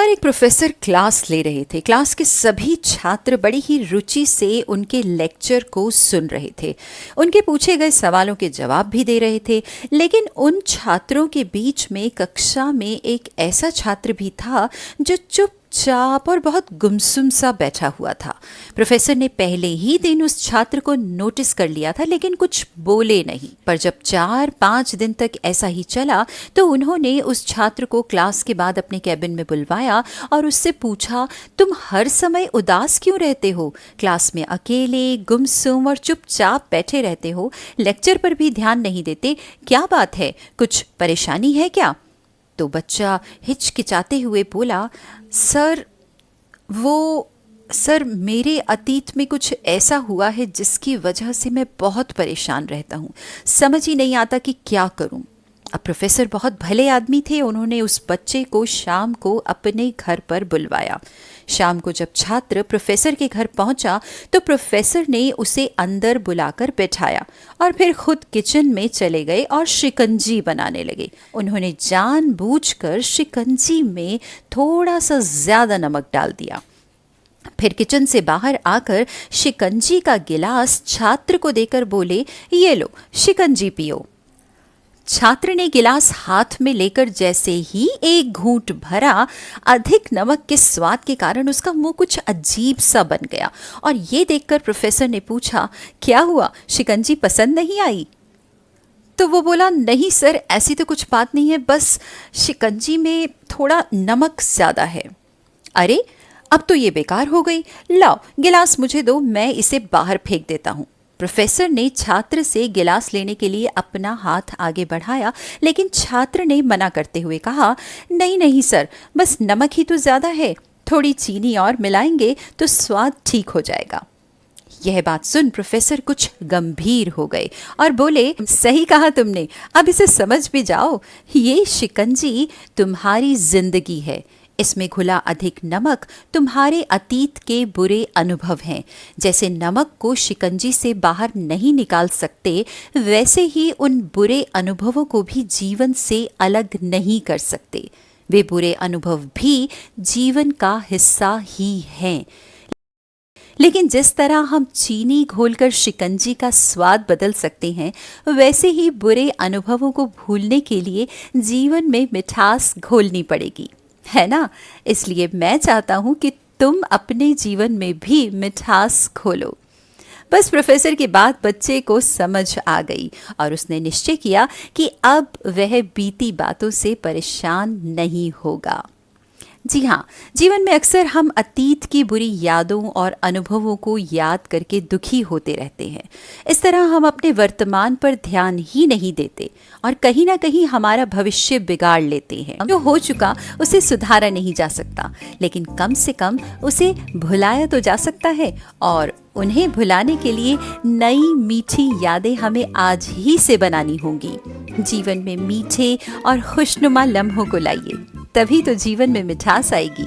बार एक professor class ले रहे थे। क्लास के सभी छात्र बड़ी ही रुचि से उनके लेक्चर को सुन रहे थे। उनके पूछे गए सवालों के जवाब भी दे रहे थे। लेकिन उन छात्रों के बीच में कक्षा में एक ऐसा छात्र भी था जो चुपचाप और बहुत गुमसुम सा बैठा हुआ था। प्रोफेसर ने पहले ही दिन उस छात्र को नोटिस कर लिया था, लेकिन कुछ बोले नहीं। पर जब 4-5 दिन तक ऐसा ही चला तो उन्होंने उस छात्र को क्लास के बाद अपने कैबिन में बुलवाया और उससे पूछा, तुम हर समय उदास क्यों रहते हो? क्लास में अकेले, गुमसुम और चुपचाप बैठे रहते हो, लेक्चर पर भी ध्यान नहीं देते, क्या बात है? कुछ परेशानी है क्या? तो बच्चा हिचकिचाते हुए बोला, सर मेरे अतीत में कुछ ऐसा हुआ है जिसकी वजह से मैं बहुत परेशान रहता हूँ। समझ ही नहीं आता कि क्या करूँ। अब प्रोफेसर बहुत भले आदमी थे। उन्होंने उस बच्चे को शाम को अपने घर पर बुलवाया। शाम को जब छात्र प्रोफेसर के घर पहुंचा तो प्रोफेसर ने उसे अंदर बुलाकर बैठाया और फिर खुद किचन में चले गए और शिकंजी बनाने लगे। उन्होंने जानबूझकर शिकंजी में थोड़ा सा ज्यादा नमक डाल दिया। फिर किचन से बाहर आकर शिकंजी का गिलास छात्र को देकर बोले, ये लो शिकंजी पियो। छात्र ने गिलास हाथ में लेकर जैसे ही एक घूंट भरा, अधिक नमक के स्वाद के कारण उसका मुंह कुछ अजीब सा बन गया। और ये देखकर प्रोफेसर ने पूछा, क्या हुआ, शिकंजी पसंद नहीं आई? तो वो बोला, नहीं सर, ऐसी तो कुछ बात नहीं है, बस शिकंजी में थोड़ा नमक ज्यादा है। अरे, अब तो ये बेकार हो गई। लाओ गिलास मुझे दो, मैं इसे बाहर फेंक देता हूँ। प्रोफेसर ने छात्र से गिलास लेने के लिए अपना हाथ आगे बढ़ाया, लेकिन छात्र ने मना करते हुए कहा, नहीं सर, बस नमक ही तो ज्यादा है, थोड़ी चीनी और मिलाएंगे तो स्वाद ठीक हो जाएगा। यह बात सुन प्रोफेसर कुछ गंभीर हो गए और बोले, सही कहा तुमने, अब इसे समझ भी जाओ। ये शिकंजी तुम्हारी जिंदगी है। इसमें घुला अधिक नमक तुम्हारे अतीत के बुरे अनुभव हैं। जैसे नमक को शिकंजी से बाहर नहीं निकाल सकते, वैसे ही उन बुरे अनुभवों को भी जीवन से अलग नहीं कर सकते। वे बुरे अनुभव भी जीवन का हिस्सा ही हैं। लेकिन जिस तरह हम चीनी घोलकर शिकंजी का स्वाद बदल सकते हैं, वैसे ही बुरे अनुभवों को भूलने के लिए जीवन में मिठास घोलनी पड़ेगी, है ना? इसलिए मैं चाहता हूं कि तुम अपने जीवन में भी मिठास घोलो। बस प्रोफेसर की बात बच्चे को समझ आ गई और उसने निश्चय किया कि अब वह बीती बातों से परेशान नहीं होगा। जी हाँ, जीवन में अक्सर हम अतीत की बुरी यादों और अनुभवों को याद करके दुखी होते रहते हैं। इस तरह हम अपने वर्तमान पर ध्यान ही नहीं देते और कहीं ना कहीं हमारा भविष्य बिगाड़ लेते हैं। जो हो चुका उसे सुधारा नहीं जा सकता, लेकिन कम से कम उसे भुलाया तो जा सकता है। और उन्हें भुलाने के लिए नई मीठी यादें हमें आज ही से बनानी होंगी। जीवन में मीठे और खुशनुमा लम्हों को लाइए, तभी तो जीवन में मिठास आएगी।